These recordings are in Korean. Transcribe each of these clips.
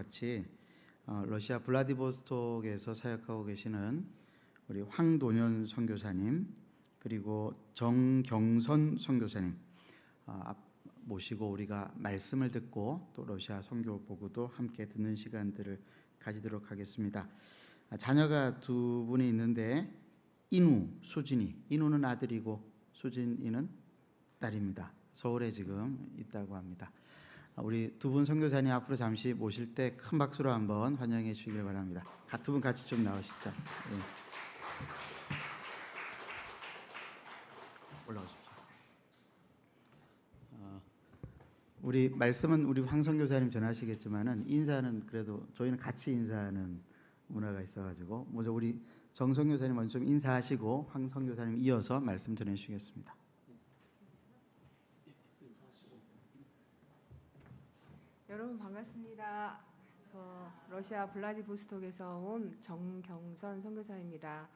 같이 러시아 블라디보스톡에서 사역하고 계시는 우리 황돈현 선교사님 그리고 정경선 선교사님 모시고 우리가 말씀을 듣고 또 러시아 선교 보고도 함께 듣는 시간들을 가지도록 하겠습니다. 자녀가 두 분이 있는데 인우, 수진이. 인우는 아들이고 수진이는 딸입니다. 서울에 지금 있다고 합니다. 우리 두 분 선교사님 앞으로 잠시 모실 때 큰 박수로 한번 환영해 주시길 바랍니다. 두 분 같이 좀 나오시죠. 네. 올라오십시오. 우리 말씀은 우리 황 선교사님 전하시겠지만은 인사는 그래도 저희는 같이 인사하는 문화가 있어가지고 먼저 우리 정 선교사님 먼저 좀 인사하시고 황 선교사님 이어서 말씀 전해주시겠습니다. 여러분 반갑습니다. 저 러시아 블라디보스톡에서 온 정경선 선교사입니다.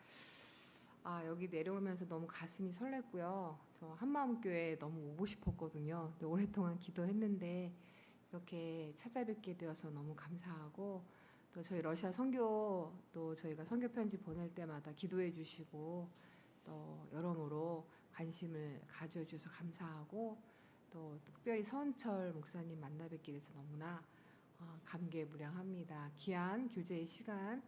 여기 내려오면서 너무 가슴이 설렜고요. 저 한마음교회 너무 오고 싶었거든요. 오랫동안 기도했는데 이렇게 찾아뵙게 되어서 너무 감사하고 또 저희 러시아 선교 또 저희가 선교 편지 보낼 때마다 기도해 주시고 또 여러모로 관심을 가져 주셔서 감사하고 또 특별히 서은철 목사님 만나 뵙게 돼서 너무나 감개무량합니다. 귀한 교제의 시간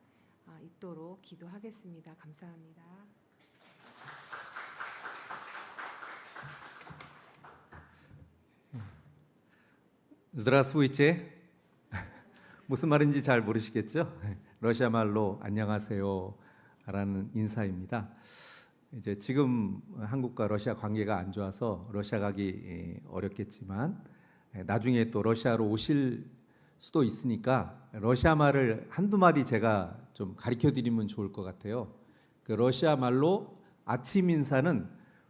있도록 기도하겠습니다. 감사합니다. Здравствуйте. 무슨 말인지 잘 모르시겠죠? 러시아 말로 안녕하세요 라는 인사입니다. 이제 지금 한국과 러시아 관계가 안 좋아서 러시아 가기 어렵겠지만 나중에 또 러시아로 오실 수도 있으니까 러시아 말을 한두 마디 제가 좀 가르쳐 드리면 좋을 것 같아요. 그 러시아 말로 아침 인사는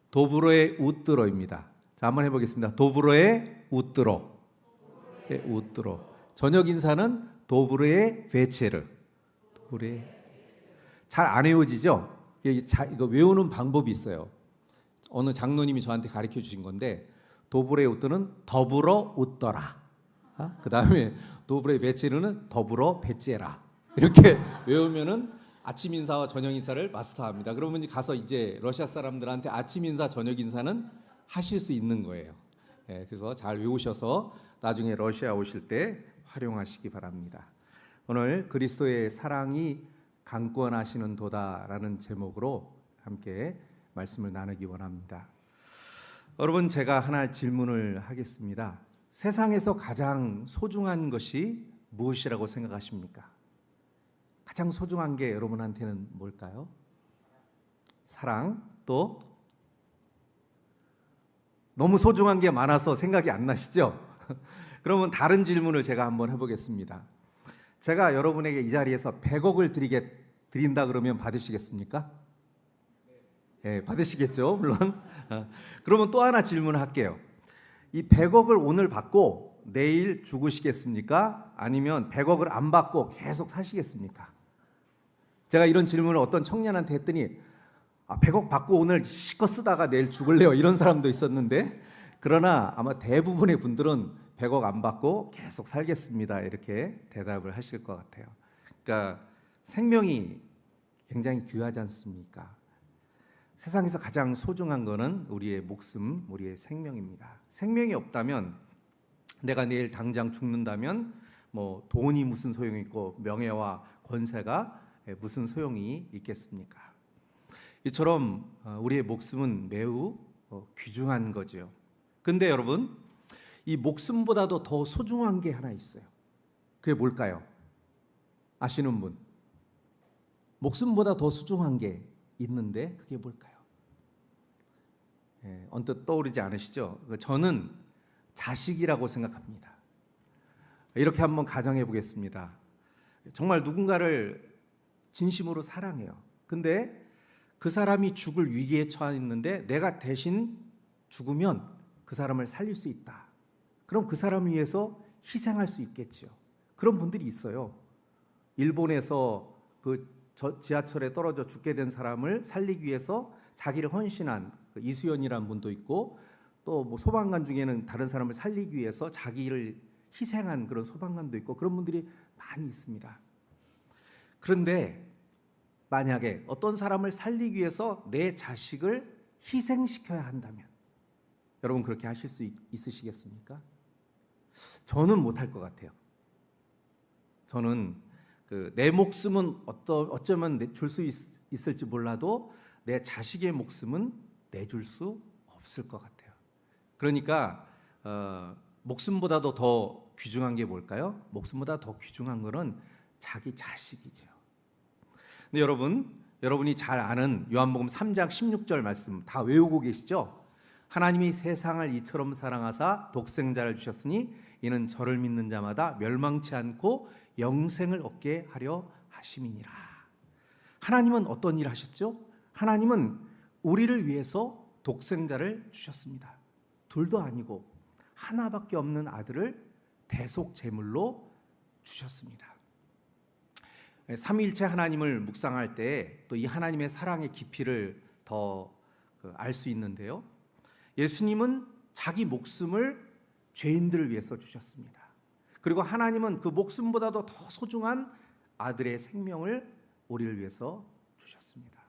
도브로의 우뜨로입니다. 자, 한번 해보겠습니다. 도브로의 우뜨로. 우뜨로. 저녁 인사는 도브로의 베체르. 잘 안 외워지죠? 이거 외우는 방법이 있어요. 어느 장로님이 저한테 가르쳐 주신 건데 도브로의 우뜨는 더불어 웃더라. 그 다음에 도브로의 베체르는 더불어 뱃제라. 이렇게 외우면은 아침 인사와 저녁 인사를 마스터합니다. 그러면 가서 이제 러시아 사람들한테 아침 인사, 저녁 인사는 하실 수 있는 거예요. 그래서 잘 외우셔서 나중에 러시아 오실 때 활용하시기 바랍니다. 오늘 그리스도의 사랑이 강권하시는 도다라는 제목으로 함께 말씀을 나누기 원합니다. 여러분, 제가 하나 질문을 하겠습니다. 세상에서 가장 소중한 것이 무엇이라고 생각하십니까? 가장 소중한 게 여러분한테는 뭘까요? 사랑, 또 너무 소중한 게 많아서 생각이 안 나시죠? 그러면 다른 질문을 제가 한번 해보겠습니다. 제가 여러분에게 이 자리에서 100억을 드린다 그러면 받으시겠습니까? 네, 받으시겠죠, 물론. 그러면 또 하나 질문을 할게요. 이 100억을 오늘 받고 내일 죽으시겠습니까? 아니면 100억을 안 받고 계속 사시겠습니까? 제가 이런 질문을 어떤 청년한테 했더니 100억 받고 오늘 실컷 쓰다가 내일 죽을래요, 이런 사람도 있었는데, 그러나 아마 대부분의 분들은 100억 안 받고 계속 살겠습니다, 이렇게 대답을 하실 것 같아요. 그러니까 생명이 굉장히 귀하지 않습니까? 세상에서 가장 소중한 거는 우리의 목숨, 우리의 생명입니다. 생명이 없다면, 내가 내일 당장 죽는다면 뭐 돈이 무슨 소용이 있고 명예와 권세가 무슨 소용이 있겠습니까? 이처럼 우리의 목숨은 매우 귀중한 거죠. 근데 여러분, 이 목숨보다도 더 소중한 게 하나 있어요. 그게 뭘까요? 아시는 분? 목숨보다 더 소중한 게 있는데 그게 뭘까요? 언뜻 떠오르지 않으시죠? 저는 자식이라고 생각합니다. 이렇게 한번 가정해 보겠습니다. 정말 누군가를 진심으로 사랑해요. 근데 그 사람이 죽을 위기에 처했는데 내가 대신 죽으면 그 사람을 살릴 수 있다. 그럼 그 사람을 위해서 희생할 수 있겠죠. 그런 분들이 있어요. 일본에서 그 지하철에 떨어져 죽게 된 사람을 살리기 위해서 자기를 헌신한 이수연이라는 분도 있고, 또 뭐 소방관 중에는 다른 사람을 살리기 위해서 자기를 희생한 그런 소방관도 있고 그런 분들이 많이 있습니다. 그런데 만약에 어떤 사람을 살리기 위해서 내 자식을 희생시켜야 한다면 여러분 그렇게 하실 수 있으시겠습니까? 저는 못할 것 같아요. 저는 내 목숨은 어쩌면 줄 수 있을지 몰라도 내 자식의 목숨은 내줄 수 없을 것 같아요. 그러니까 목숨보다도 더 귀중한 게 뭘까요? 목숨보다 더 귀중한 거는 자기 자식이죠. 근데 여러분이 잘 아는 요한복음 3장 16절 말씀 다 외우고 계시죠? 하나님이 세상을 이처럼 사랑하사 독생자를 주셨으니 이는 저를 믿는 자마다 멸망치 않고 영생을 얻게 하려 하심이니라. 하나님은 어떤 일을 하셨죠? 하나님은 우리를 위해서 독생자를 주셨습니다. 둘도 아니고 하나밖에 없는 아들을 대속 제물로 주셨습니다. 삼위일체 하나님을 묵상할 때 또 이 하나님의 사랑의 깊이를 더 알 수 있는데요. 예수님은 자기 목숨을 죄인들을 위해서 주셨습니다. 그리고 하나님은 그 목숨보다도 더 소중한 아들의 생명을 우리를 위해서 주셨습니다.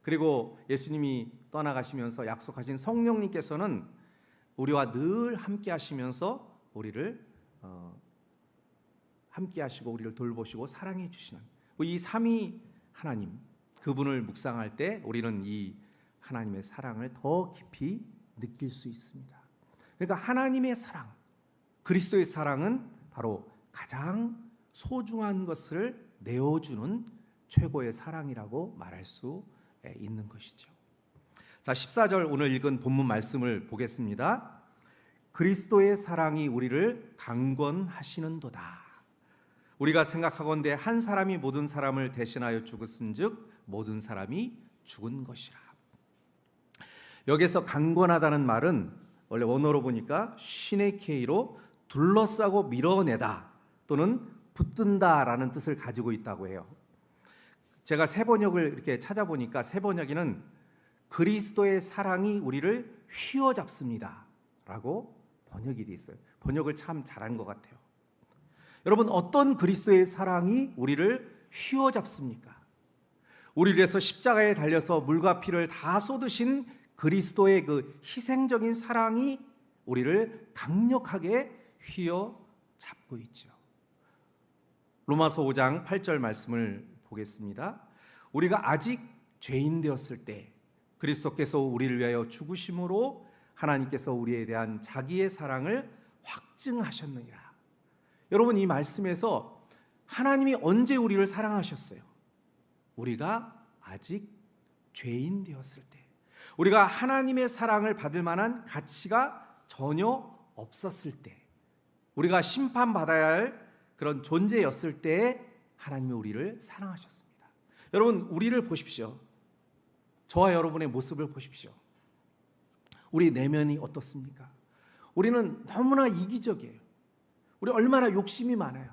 그리고 예수님이 떠나가시면서 약속하신 성령님께서는 우리와 늘 함께 하시면서 우리를 함께 하시고 우리를 돌보시고 사랑해 주시는 이 삼위 하나님, 그분을 묵상할 때 우리는 이 하나님의 사랑을 더 깊이 느낄 수 있습니다. 그러니까 하나님의 사랑, 그리스도의 사랑은 바로 가장 소중한 것을 내어주는 최고의 사랑이라고 말할 수 있는 것이죠. 자, 14절 오늘 읽은 본문 말씀을 보겠습니다. 그리스도의 사랑이 우리를 강권하시는도다. 우리가 생각하건대 한 사람이 모든 사람을 대신하여 죽었은즉 모든 사람이 죽은 것이라. 여기서 강권하다는 말은 원래 원어로 보니까 시네케이로 둘러싸고 밀어내다 또는 붙든다라는 뜻을 가지고 있다고 해요. 제가 새 번역을 이렇게 찾아보니까 새 번역에는 그리스도의 사랑이 우리를 휘어잡습니다 라고 번역이 돼 있어요. 번역을 참 잘한 것 같아요. 여러분, 어떤 그리스도의 사랑이 우리를 휘어잡습니까? 우리를 위해서 십자가에 달려서 물과 피를 다 쏟으신 그리스도의 그 희생적인 사랑이 우리를 강력하게 휘어잡고 있죠. 로마서 5장 8절 말씀을 보겠습니다. 우리가 아직 죄인 되었을 때 그리스도께서 우리를 위하여 죽으심으로 하나님께서 우리에 대한 자기의 사랑을 확증하셨느니라. 여러분, 이 말씀에서 하나님이 언제 우리를 사랑하셨어요? 우리가 아직 죄인 되었을 때, 우리가 하나님의 사랑을 받을 만한 가치가 전혀 없었을 때, 우리가 심판받아야 할 그런 존재였을 때 하나님이 우리를 사랑하셨습니다. 여러분, 우리를 보십시오. 저와 여러분의 모습을 보십시오. 우리 내면이 어떻습니까? 우리는 너무나 이기적이에요. 우리 얼마나 욕심이 많아요.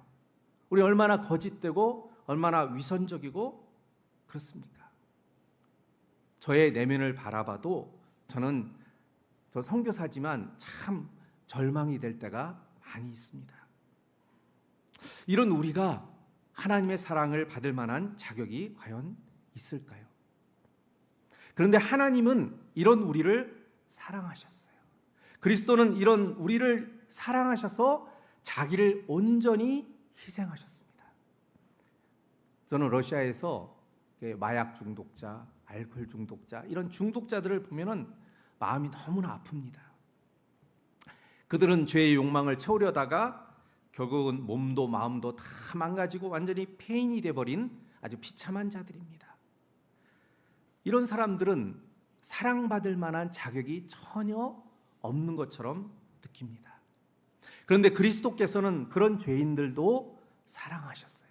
우리 얼마나 거짓되고 얼마나 위선적이고 그렇습니까? 저의 내면을 바라봐도 저 선교사지만 참 절망이 될 때가 많이 있습니다. 이런 우리가 하나님의 사랑을 받을 만한 자격이 과연 있을까요? 그런데 하나님은 이런 우리를 사랑하셨어요. 그리스도는 이런 우리를 사랑하셔서 자기를 온전히 희생하셨습니다. 저는 러시아에서 마약 중독자, 알코올 중독자, 이런 중독자들을 보면은 마음이 너무나 아픕니다. 그들은 죄의 욕망을 채우려다가 결국은 몸도 마음도 다 망가지고 완전히 폐인이 돼버린 아주 비참한 자들입니다. 이런 사람들은 사랑받을 만한 자격이 전혀 없는 것처럼 느낍니다. 그런데 그리스도께서는 그런 죄인들도 사랑하셨어요.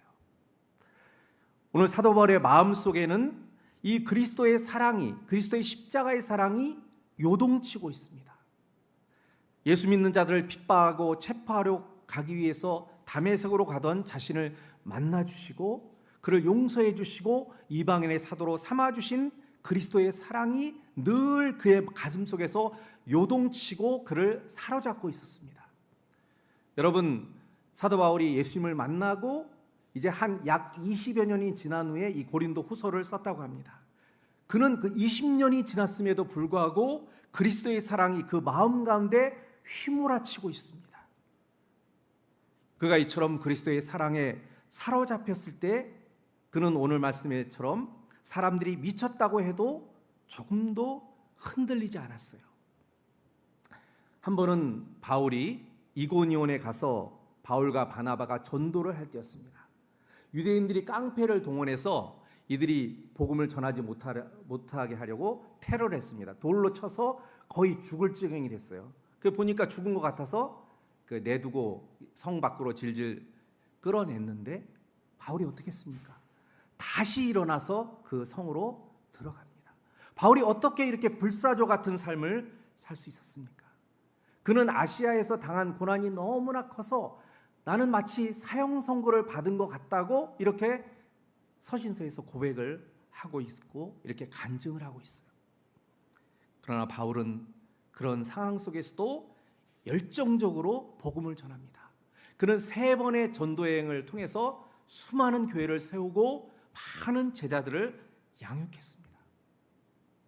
오늘 사도 바울의 마음속에는 이 그리스도의 사랑이, 그리스도의 십자가의 사랑이 요동치고 있습니다. 예수 믿는 자들을 핍박하고 체포하려 가기 위해서 다메섹으로 가던 자신을 만나 주시고 그를 용서해 주시고 이방인의 사도로 삼아 주신 그리스도의 사랑이 늘 그의 가슴속에서 요동치고 그를 사로잡고 있었습니다. 여러분, 사도 바울이 예수님을 만나고 이제 한 약 20여 년이 지난 후에 이 고린도 후서를 썼다고 합니다. 그는 그 20년이 지났음에도 불구하고 그리스도의 사랑이 그 마음 가운데 휘몰아치고 있습니다. 그가 이처럼 그리스도의 사랑에 사로잡혔을 때 그는 오늘 말씀처럼 사람들이 미쳤다고 해도 조금도 흔들리지 않았어요. 한 번은 바울이 이고니온에 가서 바울과 바나바가 전도를 할 때였습니다. 유대인들이 깡패를 동원해서 이들이 복음을 전하지 못하게 하려고 테러를 했습니다. 돌로 쳐서 거의 죽을 지경이 됐어요. 그 보니까 죽은 것 같아서 내두고 성 밖으로 질질 끌어냈는데 바울이 어떻게 했습니까? 다시 일어나서 그 성으로 들어갑니다. 바울이 어떻게 이렇게 불사조 같은 삶을 살 수 있었습니까? 그는 아시아에서 당한 고난이 너무나 커서 나는 마치 사형 선고를 받은 것 같다고 이렇게 서신서에서 고백을 하고 있고 이렇게 간증을 하고 있어요. 그러나 바울은 그런 상황 속에서도 열정적으로 복음을 전합니다. 그는 3번의 전도 여행을 통해서 수많은 교회를 세우고 많은 제자들을 양육했습니다.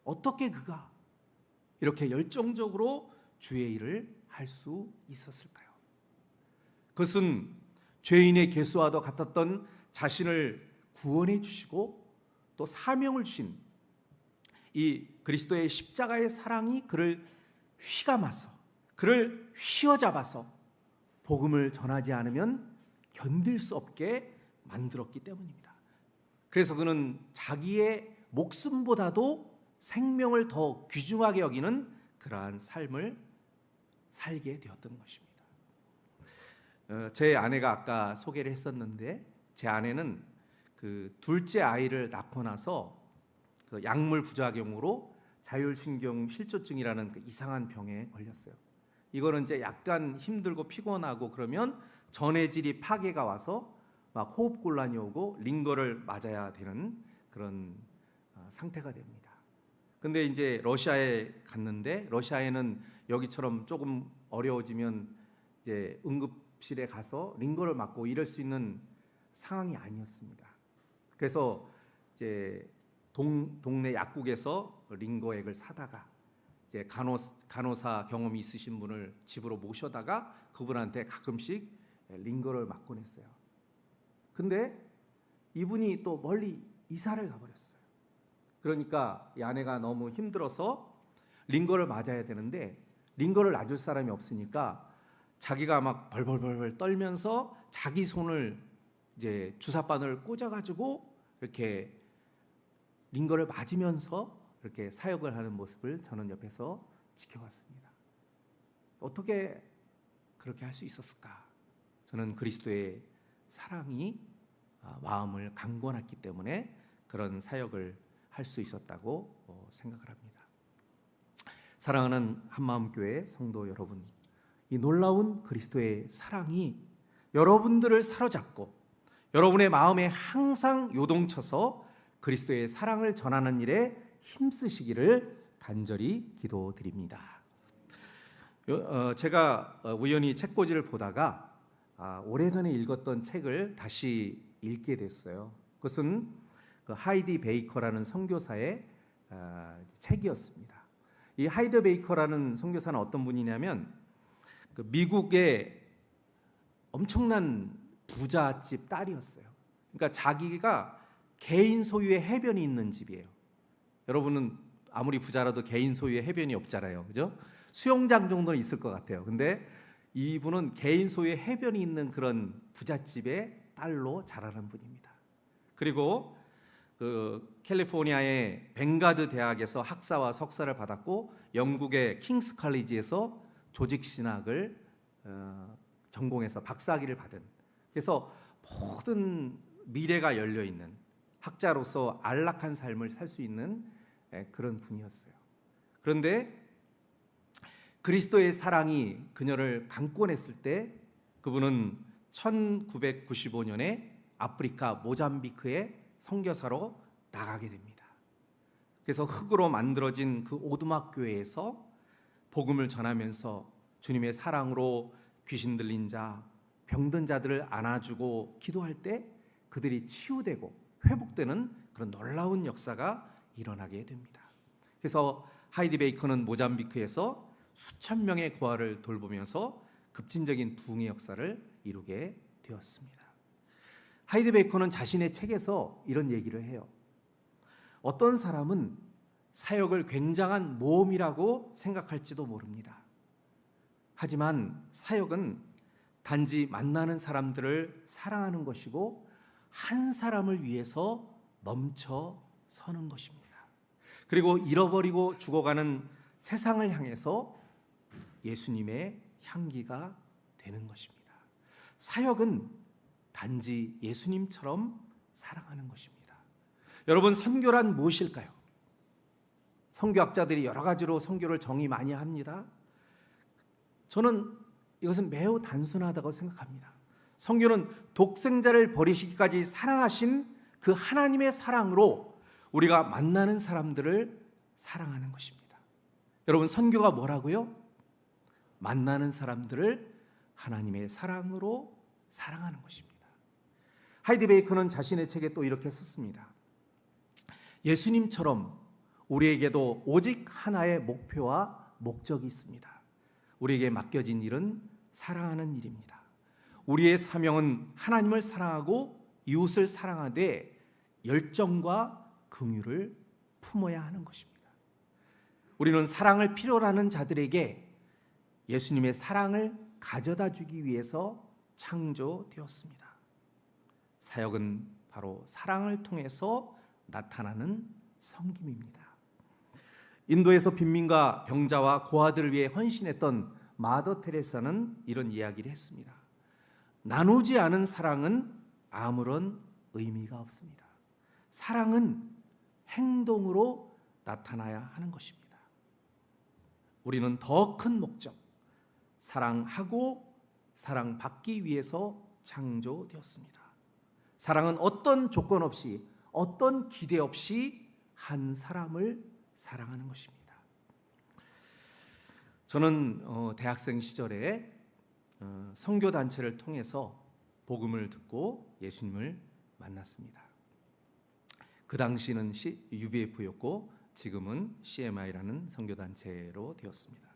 어떻게 그가 이렇게 열정적으로 주의 일을 할 수 있었을까요? 그것은 죄인의 개수와도 같았던 자신을 구원해 주시고 또 사명을 주신 이 그리스도의 십자가의 사랑이 그를 휘감아서 그를 휘어잡아서 복음을 전하지 않으면 견딜 수 없게 만들었기 때문입니다. 그래서 그는 자기의 목숨보다도 생명을 더 귀중하게 여기는 그러한 삶을 살게 되었던 것입니다. 제 아내가 아까 소개를 했었는데 제 아내는 그 둘째 아이를 낳고 나서 그 약물 부작용으로 자율신경 실조증이라는 그 이상한 병에 걸렸어요. 이거는 이제 약간 힘들고 피곤하고 그러면 전해질이 파괴가 와서 막 호흡곤란이 오고 링거를 맞아야 되는 그런 상태가 됩니다. 근데 이제 러시아에 갔는데 러시아에는 여기처럼 조금 어려워지면 이제 응급실에 가서 링거를 맞고 이럴 수 있는 상황이 아니었습니다. 그래서 이제 동네 약국에서 링거액을 사다가 이제 간호사 경험이 있으신 분을 집으로 모셔다가 그분한테 가끔씩 링거를 맞곤 했어요. 근데 이분이 또 멀리 이사를 가버렸어요. 그러니까 이 아내가 너무 힘들어서 링거를 맞아야 되는데 링거를 놔줄 사람이 없으니까 자기가 막 벌벌벌 떨면서 자기 손을 이제 주사바늘 꽂아가지고 이렇게 링거를 맞으면서 이렇게 사역을 하는 모습을 저는 옆에서 지켜봤습니다. 어떻게 그렇게 할 수 있었을까? 저는 그리스도의 사랑이 마음을 강권했기 때문에 그런 사역을 할 수 있었다고 생각을 합니다. 사랑하는 한마음교회 성도 여러분, 이 놀라운 그리스도의 사랑이 여러분들을 사로잡고 여러분의 마음에 항상 요동쳐서 그리스도의 사랑을 전하는 일에 힘쓰시기를 간절히 기도드립니다. 제가 우연히 책꽂이를 보다가 오래전에 읽었던 책을 다시 읽게 됐어요. 그것은 그 하이디 베이커라는 선교사의 책이었습니다. 이 하이디 베이커라는 선교사는 어떤 분이냐면 그 미국의 엄청난 부잣집 딸이었어요. 그러니까 자기가 개인 소유의 해변이 있는 집이에요. 여러분은 아무리 부자라도 개인 소유의 해변이 없잖아요, 그죠? 수영장 정도는 있을 것 같아요. 근데 이분은 개인 소유의 해변이 있는 그런 부잣집의 딸로 자라는 분입니다. 그리고 그 캘리포니아의 벵가드 대학에서 학사와 석사를 받았고 영국의 킹스 칼리지에서 조직 신학을 전공해서 박사학위를 받은, 그래서 모든 미래가 열려 있는 학자로서 안락한 삶을 살 수 있는 그런 분이었어요. 그런데 그리스도의 사랑이 그녀를 강권했을 때 그분은 1995년에 아프리카 모잠비크에 선교사로 나가게 됩니다. 그래서 흙으로 만들어진 그 오두막 교회에서 복음을 전하면서 주님의 사랑으로 귀신 들린 자, 병든 자들을 안아주고 기도할 때 그들이 치유되고 회복되는 그런 놀라운 역사가 일어나게 됩니다. 그래서 하이디 베이커는 모잠비크에서 수천 명의 고아를 돌보면서 급진적인 부흥의 역사를 이루게 되었습니다. 하이디 베이커는 자신의 책에서 이런 얘기를 해요. 어떤 사람은 사역을 굉장한 모험이라고 생각할지도 모릅니다. 하지만 사역은 단지 만나는 사람들을 사랑하는 것이고 한 사람을 위해서 멈춰 서는 것입니다. 그리고 잃어버리고 죽어가는 세상을 향해서 예수님의 향기가 되는 것입니다. 사역은 단지 예수님처럼 사랑하는 것입니다. 여러분, 선교란 무엇일까요? 선교학자들이 여러 가지로 선교를 정의 많이 합니다. 저는 이것은 매우 단순하다고 생각합니다. 선교는 독생자를 버리시기까지 사랑하신 그 하나님의 사랑으로 우리가 만나는 사람들을 사랑하는 것입니다. 여러분, 선교가 뭐라고요? 만나는 사람들을 하나님의 사랑으로 사랑하는 것입니다. 하이디 베이커는 자신의 책에 또 이렇게 썼습니다. 예수님처럼 우리에게도 오직 하나의 목표와 목적이 있습니다. 우리에게 맡겨진 일은 사랑하는 일입니다. 우리의 사명은 하나님을 사랑하고 이웃을 사랑하되 열정과 긍휼을 품어야 하는 것입니다. 우리는 사랑을 필요로 하는 자들에게 예수님의 사랑을 가져다 주기 위해서 창조되었습니다. 사역은 바로 사랑을 통해서 나타나는 섬김입니다. 인도에서 빈민가 병자와 고아들을 위해 헌신했던 마더 테레사는 이런 이야기를 했습니다. 나누지 않은 사랑은 아무런 의미가 없습니다. 사랑은 행동으로 나타나야 하는 것입니다. 우리는 더 큰 목적, 사랑하고 사랑받기 위해서 창조되었습니다. 사랑은 어떤 조건 없이, 어떤 기대 없이 한 사람을 사랑하는 것입니다. 저는 대학생 시절에 선교단체를 통해서 복음을 듣고 예수님을 만났습니다. 그 당시는 UBF였고 지금은 CMI라는 선교단체로 되었습니다.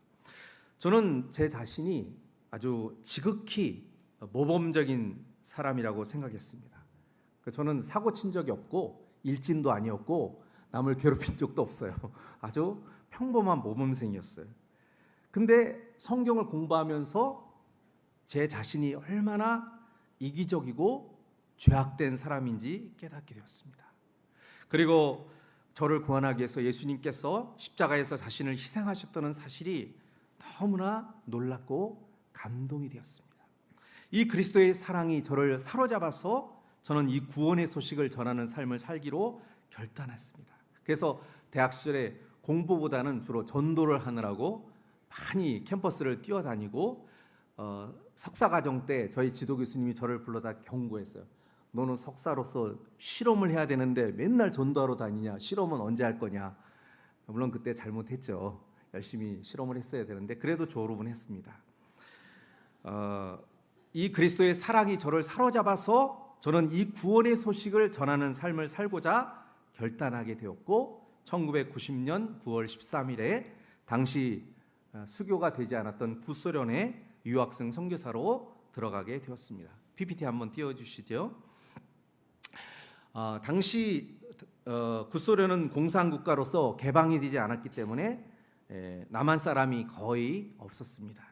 저는 제 자신이 아주 지극히 모범적인 사람이라고 생각했습니다. 저는 사고 친 적이 없고 일진도 아니었고 남을 괴롭힌 적도 없어요. 아주 평범한 모범생이었어요. 근데 성경을 공부하면서 제 자신이 얼마나 이기적이고 죄악된 사람인지 깨닫게 되었습니다. 그리고 저를 구원하기 위해서 예수님께서 십자가에서 자신을 희생하셨다는 사실이 너무나 놀랍고 감동이 되었습니다. 이 그리스도의 사랑이 저를 사로잡아서 저는 이 구원의 소식을 전하는 삶을 살기로 결단했습니다. 그래서 대학 시절에 공부보다는 주로 전도를 하느라고 많이 캠퍼스를 뛰어다니고 석사과정 때 저희 지도 교수님이 저를 불러다 경고했어요. 너는 석사로서 실험을 해야 되는데 맨날 전도하러 다니냐? 실험은 언제 할 거냐? 물론 그때 잘못했죠. 열심히 실험을 했어야 되는데 그래도 졸업은 했습니다. 이 그리스도의 사랑이 저를 사로잡아서 저는 이 구원의 소식을 전하는 삶을 살고자 결단하게 되었고 1990년 9월 13일에 당시 수교가 되지 않았던 구소련의 유학생 선교사로 들어가게 되었습니다. PPT 한번 띄워주시죠. 당시 구소련은 공산국가로서 개방이 되지 않았기 때문에 남한 사람이 거의 없었습니다.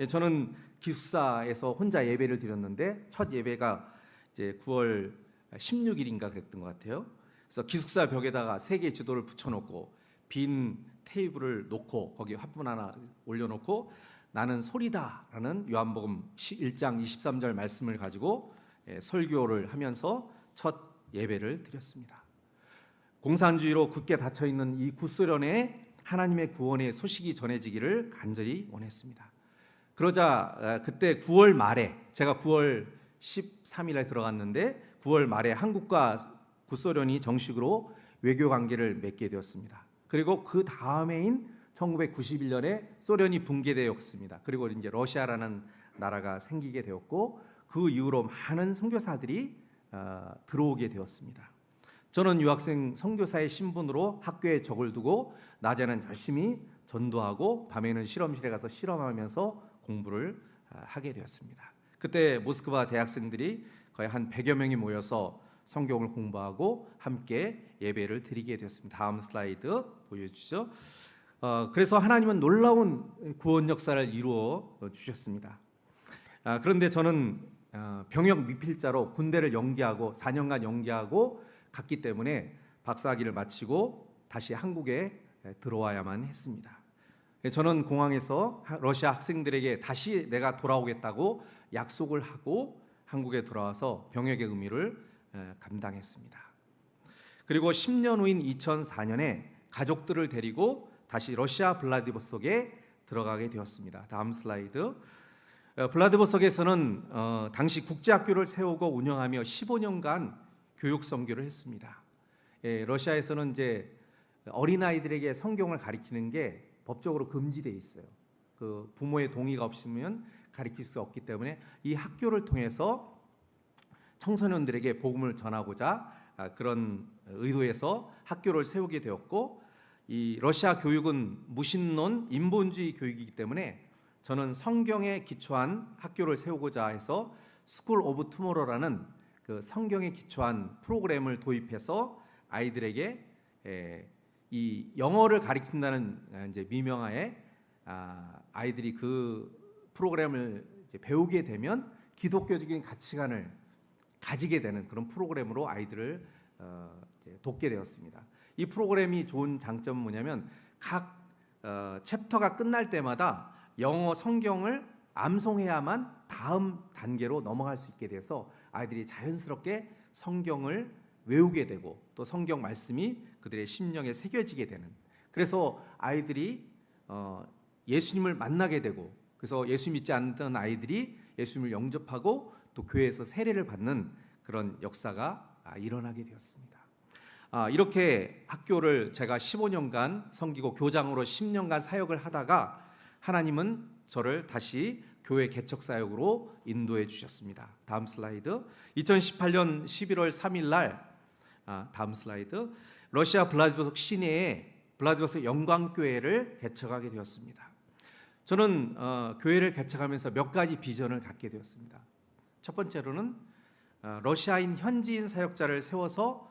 저는 기숙사에서 혼자 예배를 드렸는데 첫 예배가 이제 9월 16일인가 그랬던 것 같아요. 그래서 기숙사 벽에다가 세계 지도를 붙여놓고 빈 테이블을 놓고 거기 화분 하나 올려놓고 나는 소리다라는 요한복음 1장 23절 말씀을 가지고 설교를 하면서 첫 예배를 드렸습니다. 공산주의로 굳게 닫혀있는 이 구소련에 하나님의 구원의 소식이 전해지기를 간절히 원했습니다. 그러자 그때 9월 말에 제가 9월 13일에 들어갔는데 9월 말에 한국과 구소련이 정식으로 외교 관계를 맺게 되었습니다. 그리고 그 다음해인 1991년에 소련이 붕괴되었습니다. 그리고 이제 러시아라는 나라가 생기게 되었고 그 이후로 많은 선교사들이 들어오게 되었습니다. 저는 유학생 선교사의 신분으로 학교에 적을 두고 낮에는 열심히 전도하고 밤에는 실험실에 가서 실험하면서 공부를 하게 되었습니다. 그때 모스크바 대학생들이 거의 한 100여 명이 모여서 성경을 공부하고 함께 예배를 드리게 되었습니다. 다음 슬라이드 보여주죠. 그래서 하나님은 놀라운 구원 역사를 이루어 주셨습니다. 그런데 저는 병역 미필자로 군대를 연기하고 4년간 연기하고 갔기 때문에 박사학위를 마치고 다시 한국에 들어와야만 했습니다. 저는 공항에서 러시아 학생들에게 다시 내가 돌아오겠다고 약속을 하고 한국에 돌아와서 병역의 의무를 감당했습니다. 그리고 10년 후인 2004년에 가족들을 데리고 다시 러시아 블라디보스톡에 들어가게 되었습니다. 다음 슬라이드. 블라디보스톡에서는 당시 국제학교를 세우고 운영하며 15년간 교육 선교를 했습니다. 러시아에서는 이제 어린아이들에게 성경을 가르치는 게 법적으로 금지되어 있어요. 그 부모의 동의가 없으면 가르칠 수 없기 때문에 이 학교를 통해서 청소년들에게 복음을 전하고자 그런 의도에서 학교를 세우게 되었고, 이 러시아 교육은 무신론 인본주의 교육이기 때문에 저는 성경에 기초한 학교를 세우고자 해서 스쿨 오브 투모로우라는 그 성경에 기초한 프로그램을 도입해서 아이들에게 이 영어를 가르친다는 이제 미명하에 아이들이 그 프로그램을 이제 배우게 되면 기독교적인 가치관을 가지게 되는 그런 프로그램으로 아이들을 이제 돕게 되었습니다. 이 프로그램이 좋은 장점은 뭐냐면 각 챕터가 끝날 때마다 영어 성경을 암송해야만 다음 단계로 넘어갈 수 있게 돼서 아이들이 자연스럽게 성경을 외우게 되고 또 성경 말씀이 그들의 심령에 새겨지게 되는, 그래서 아이들이 예수님을 만나게 되고, 그래서 예수 믿지 않던 아이들이 예수님을 영접하고 또 교회에서 세례를 받는 그런 역사가 일어나게 되었습니다. 이렇게 학교를 제가 15년간 섬기고 교장으로 10년간 사역을 하다가 하나님은 저를 다시 교회 개척 사역으로 인도해 주셨습니다. 다음 슬라이드. 2018년 11월 3일 날 다음 슬라이드. 러시아 블라디보스톡 시내에 블라디보스톡 영광교회를 개척하게 되었습니다. 저는 교회를 개척하면서 몇 가지 비전을 갖게 되었습니다. 첫 번째로는 러시아인 현지인 사역자를 세워서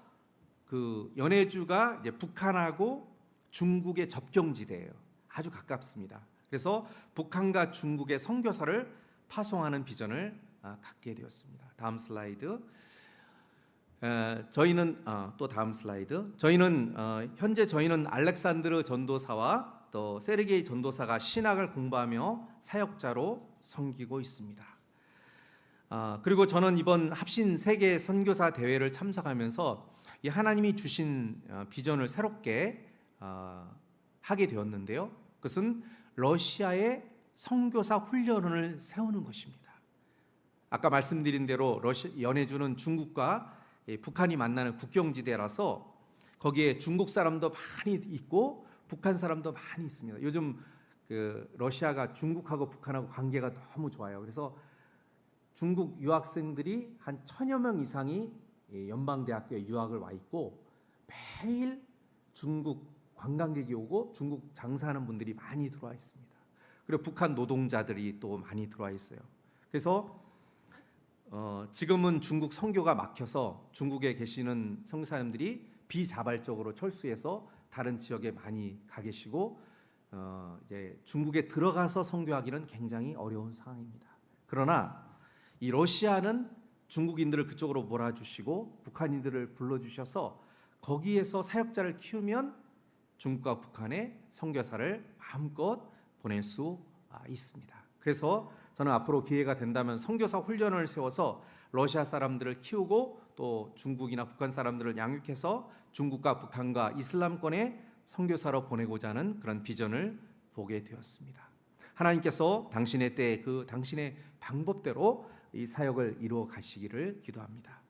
그 연해주가 이제 북한하고 중국의 접경지대예요. 아주 가깝습니다. 그래서 북한과 중국의 선교사를 파송하는 비전을 갖게 되었습니다. 다음 슬라이드. 저희는 또 다음 슬라이드. 저희는 현재 알렉산드르 전도사와 또 세르게이 전도사가 신학을 공부하며 사역자로 섬기고 있습니다. 그리고 저는 이번 합신 세계 선교사 대회를 참석하면서 이 하나님이 주신 비전을 새롭게 하게 되었는데요. 그것은 러시아의 선교사 훈련을 세우는 것입니다. 아까 말씀드린 대로 연해주는 중국과 북한이 만나는 국경지대라서 거기에 중국 사람도 많이 있고 북한 사람도 많이 있습니다. 요즘 그 러시아가 중국하고 북한하고 관계가 너무 좋아요. 그래서 중국 유학생들이 한 1000여 명 이상이 연방대학교에 유학을 와 있고 매일 중국 관광객이 오고 중국 장사하는 분들이 많이 들어와 있습니다. 그리고 북한 노동자들이 또 많이 들어와 있어요. 그래서 지금은 중국 선교가 막혀서 중국에 계시는 선교사님들이 비자발적으로 철수해서 다른 지역에 많이 가 계시고 이제 중국에 들어가서 선교하기는 굉장히 어려운 상황입니다. 그러나 이 러시아는 중국인들을 그쪽으로 몰아주시고 북한인들을 불러주셔서 거기에서 사역자를 키우면 중국과 북한의 선교사를 마음껏 보낼 수 있습니다. 그래서 저는 앞으로 기회가 된다면 선교사 훈련을 세워서 러시아 사람들을 키우고 또 중국이나 북한 사람들을 양육해서 중국과 북한과 이슬람권의 선교사로 보내고자 하는 그런 비전을 보게 되었습니다. 하나님께서 당신의 때 그 당신의 방법대로 이 사역을 이루어 가시기를 기도합니다.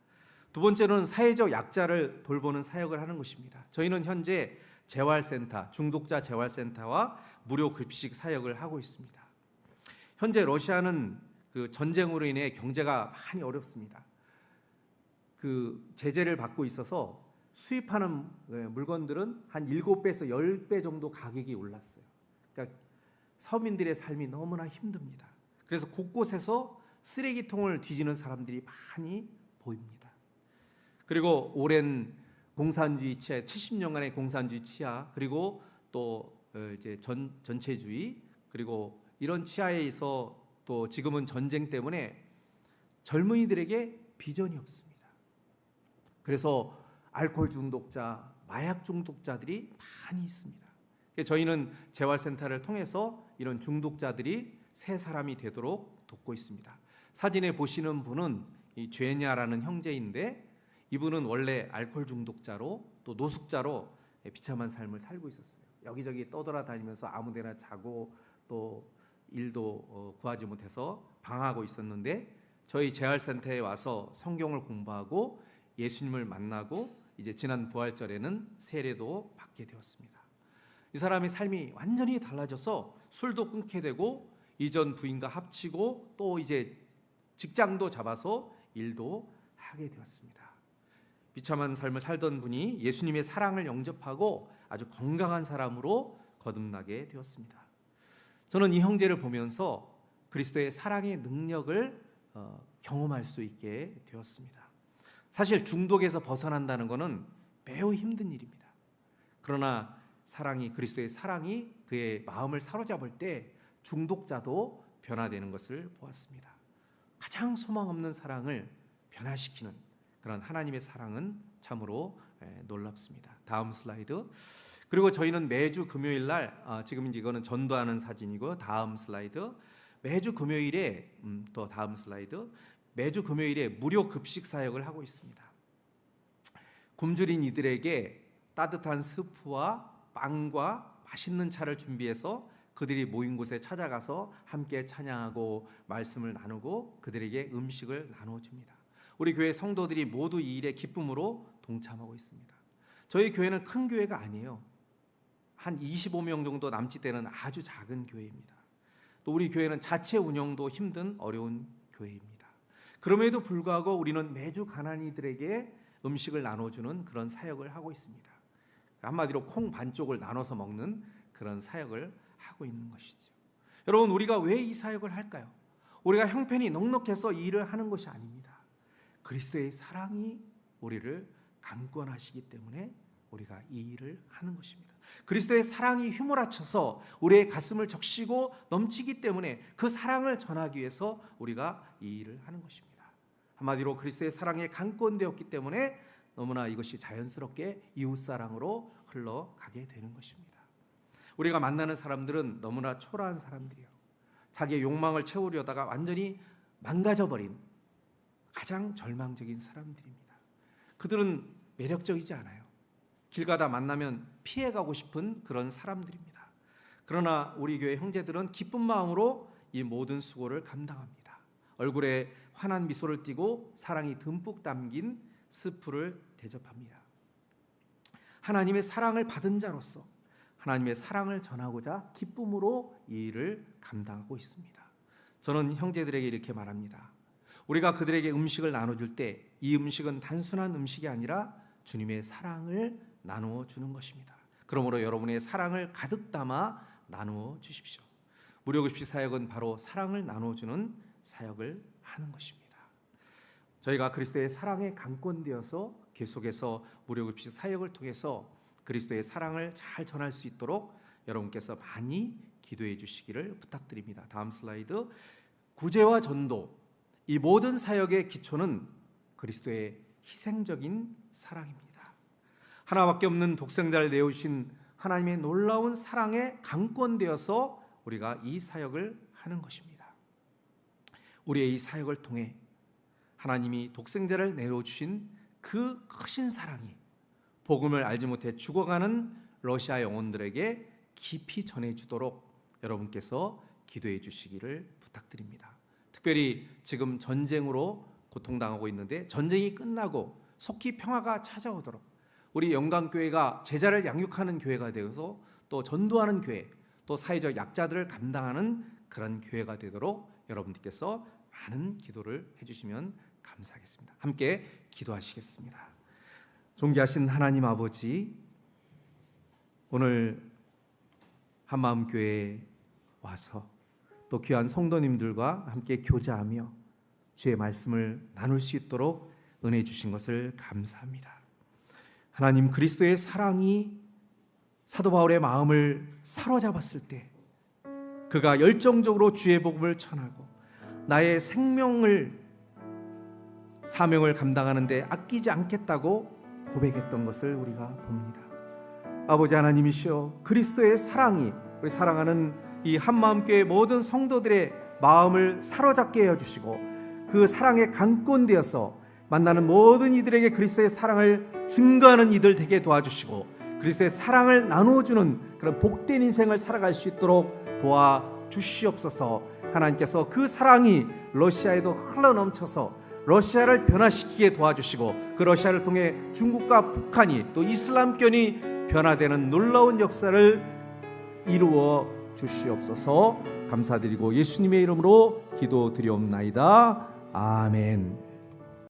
두 번째는 사회적 약자를 돌보는 사역을 하는 것입니다. 저희는 현재 재활센터, 중독자 재활센터와 무료 급식 사역을 하고 있습니다. 현재 러시아는 그 전쟁으로 인해 경제가 많이 어렵습니다. 그 제재를 받고 있어서 수입하는 물건들은 한 7배에서 10배 정도 가격이 올랐어요. 그러니까 서민들의 삶이 너무나 힘듭니다. 그래서 곳곳에서 쓰레기통을 뒤지는 사람들이 많이 보입니다. 그리고 오랜 공산주의 치하, 70년간의 공산주의 치하, 그리고 또 이제 전체주의, 그리고 이런 치하에서 또 지금은 전쟁 때문에 젊은이들에게 비전이 없습니다. 그래서 알코올 중독자, 마약 중독자들이 많이 있습니다. 저희는 재활센터를 통해서 이런 중독자들이 새 사람이 되도록 돕고 있습니다. 사진에 보시는 분은 이 죄냐라는 형제인데, 이분은 원래 알코올 중독자로 또 노숙자로 비참한 삶을 살고 있었어요. 여기저기 떠돌아다니면서 아무데나 자고 또 일도 구하지 못해서 방황하고 있었는데, 저희 재활센터에 와서 성경을 공부하고 예수님을 만나고 이제 지난 부활절에는 세례도 받게 되었습니다. 이 사람의 삶이 완전히 달라져서 술도 끊게 되고 이전 부인과 합치고 또 이제 직장도 잡아서 일도 하게 되었습니다. 비참한 삶을 살던 분이 예수님의 사랑을 영접하고 아주 건강한 사람으로 거듭나게 되었습니다. 저는 이 형제를 보면서 그리스도의 사랑의 능력을 경험할 수 있게 되었습니다. 사실 중독에서 벗어난다는 것은 매우 힘든 일입니다. 그러나 그리스도의 사랑이 그의 마음을 사로잡을 때 중독자도 변화되는 것을 보았습니다. 가장 소망 없는 사랑을 변화시키는 그런 하나님의 사랑은 참으로 놀랍습니다. 다음 슬라이드. 그리고 저희는 매주 금요일 날, 지금 이거는 전도하는 사진이고, 다음 슬라이드. 매주 금요일에 또 다음 슬라이드. 매주 금요일에 무료 급식 사역을 하고 있습니다. 굶주린 이들에게 따뜻한 스프와 빵과 맛있는 차를 준비해서 그들이 모인 곳에 찾아가서 함께 찬양하고 말씀을 나누고 그들에게 음식을 나눠줍니다. 우리 교회 성도들이 모두 이 일에 기쁨으로 동참하고 있습니다. 저희 교회는 큰 교회가 아니에요. 한 25명 정도 남짓되는 아주 작은 교회입니다. 또 우리 교회는 자체 운영도 힘든 어려운 교회입니다. 그럼에도 불구하고 우리는 매주 가난이들에게 음식을 나눠주는 그런 사역을 하고 있습니다. 한마디로 콩 반쪽을 나눠서 먹는 그런 사역을 하고 있는 것이죠. 여러분, 우리가 왜 이 사역을 할까요? 우리가 형편이 넉넉해서 이 일을 하는 것이 아닙니다. 그리스도의 사랑이 우리를 강권하시기 때문에 우리가 이 일을 하는 것입니다. 그리스도의 사랑이 휘몰아쳐서 우리의 가슴을 적시고 넘치기 때문에 그 사랑을 전하기 위해서 우리가 이 일을 하는 것입니다. 한마디로 그리스도의 사랑에 강권되었기 때문에 너무나 이것이 자연스럽게 이웃사랑으로 흘러가게 되는 것입니다. 우리가 만나는 사람들은 너무나 초라한 사람들이에요. 자기의 욕망을 채우려다가 완전히 망가져버린 가장 절망적인 사람들입니다. 그들은 매력적이지 않아요. 길 가다 만나면 피해가고 싶은 그런 사람들입니다. 그러나 우리 교회 형제들은 기쁜 마음으로 이 모든 수고를 감당합니다. 얼굴에 환한 미소를 띠고 사랑이 듬뿍 담긴 스프를 대접합니다. 하나님의 사랑을 받은 자로서 하나님의 사랑을 전하고자 기쁨으로 이 일을 감당하고 있습니다. 저는 형제들에게 이렇게 말합니다. 우리가 그들에게 음식을 나눠줄 때 이 음식은 단순한 음식이 아니라 주님의 사랑을 나누어 주는 것입니다. 그러므로 여러분의 사랑을 가득 담아 나누어 주십시오. 무료급식 사역은 바로 사랑을 나눠주는 사역을 하는 것입니다. 저희가 그리스도의 사랑에 강권되어서 계속해서 무료급식 사역을 통해서 그리스도의 사랑을 잘 전할 수 있도록 여러분께서 많이 기도해 주시기를 부탁드립니다. 다음 슬라이드. 구제와 전도, 이 모든 사역의 기초는 그리스도의 희생적인 사랑입니다. 하나밖에 없는 독생자를 내어주신 하나님의 놀라운 사랑에 강권되어서 우리가 이 사역을 하는 것입니다. 우리의 이 사역을 통해 하나님이 독생자를 내어주신 그 크신 사랑이 복음을 알지 못해 죽어가는 러시아 영혼들에게 깊이 전해주도록 여러분께서 기도해 주시기를 부탁드립니다. 특별히 지금 전쟁으로 고통당하고 있는데 전쟁이 끝나고 속히 평화가 찾아오도록 우리 영광교회가 제자를 양육하는 교회가 되어서 또 전도하는 교회, 또 사회적 약자들을 감당하는 그런 교회가 되도록 여러분들께서 많은 기도를 해주시면 감사하겠습니다. 함께 기도하시겠습니다. 존귀하신 하나님 아버지, 오늘 한마음교회에 와서 또 귀한 성도님들과 함께 교제하며 주의 말씀을 나눌 수 있도록 은혜 주신 것을 감사합니다. 하나님, 그리스도의 사랑이 사도 바울의 마음을 사로잡았을 때 그가 열정적으로 주의 복음을 전하고 나의 사명을 감당하는 데 아끼지 않겠다고 고백했던 것을 우리가 봅니다. 아버지 하나님이시여, 그리스도의 사랑이 우리 사랑하는 이 한마음교회 모든 성도들의 마음을 사로잡게 해주시고 그 사랑에 강권되어서 만나는 모든 이들에게 그리스도의 사랑을 증거하는 이들 되게 도와주시고 그리스도의 사랑을 나누어주는 그런 복된 인생을 살아갈 수 있도록 도와주시옵소서. 하나님께서 그 사랑이 러시아에도 흘러넘쳐서 러시아를 변화시키게 도와주시고 그 러시아를 통해 중국과 북한이 또 이슬람권이 변화되는 놀라운 역사를 이루어 주시옵소서. 감사드리고 예수님의 이름으로 기도드리옵나이다. 아멘.